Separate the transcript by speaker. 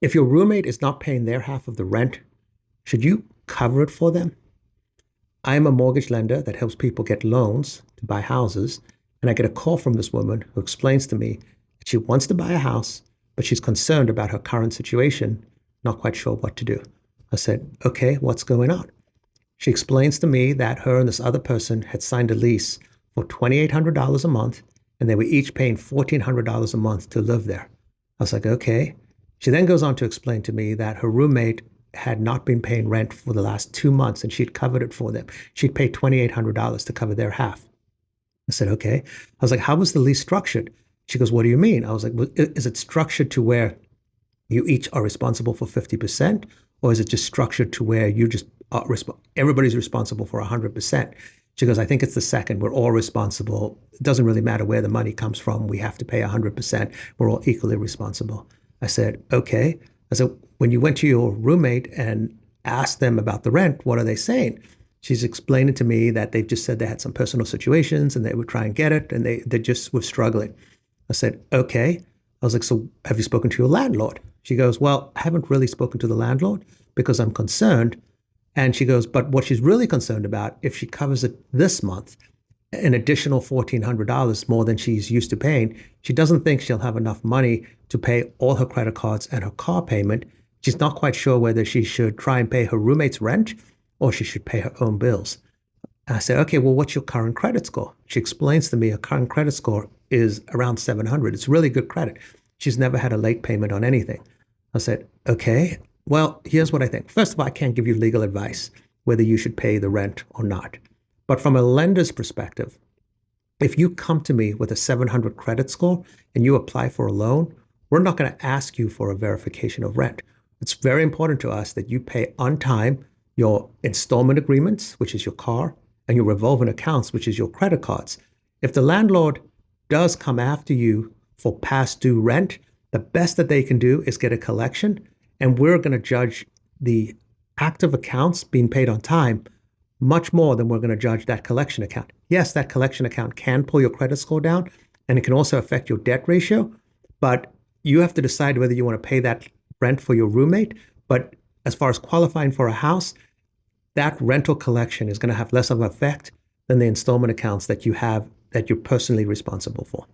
Speaker 1: If your roommate is not paying their half of the rent, should you cover it for them? I'm a mortgage lender that helps people get loans to buy houses. And I get a call from this woman who explains to me that she wants to buy a house, but she's concerned about her current situation, not quite sure what to do. I said, okay, what's going on? She explains to me that her and this other person had signed a lease for $2,800 a month, and they were each paying $1,400 a month to live there. I was like, okay. She then goes on to explain to me that her roommate had not been paying rent for the last 2 months and she'd covered it for them. She'd paid $2,800 to cover their half. I said, okay. I was like, how was the lease structured? She goes, what do you mean? I was like, well, is it structured to where you each are responsible for 50%? Or is it just structured to where you just are everybody's responsible for 100%? She goes, I think it's the second. We're all responsible. It doesn't really matter where the money comes from. We have to pay 100%. We're all equally responsible. I said, okay. I said, when you went to your roommate and asked them about the rent, what are they saying? She's explaining to me that they've just said they had some personal situations and they would try and get it and they just were struggling. I said, okay. I was like, so have you spoken to your landlord? She goes, well, I haven't really spoken to the landlord because I'm concerned. And she goes, but what she's really concerned about, if she covers it this month, an additional $1,400 more than she's used to paying, she doesn't think she'll have enough money to pay all her credit cards and her car payment. She's not quite sure whether she should try and pay her roommate's rent or she should pay her own bills. I said, okay, well, what's your current credit score? She explains to me her current credit score is around 700. It's really good credit. She's never had a late payment on anything. I said, okay, well, here's what I think. First of all, I can't give you legal advice whether you should pay the rent or not. But from a lender's perspective, if you come to me with a 700 credit score and you apply for a loan, we're not going to ask you for a verification of rent. It's very important to us that you pay on time your installment agreements, which is your car, and your revolving accounts, which is your credit cards. If the landlord does come after you for past due rent, the best that they can do is get a collection, and we're going to judge the active accounts being paid on time much more than we're going to judge that collection account. Yes, that collection account can pull your credit score down, and it can also affect your debt ratio, but you have to decide whether you want to pay that rent for your roommate. But as far as qualifying for a house, that rental collection is going to have less of an effect than the installment accounts that you have that you're personally responsible for.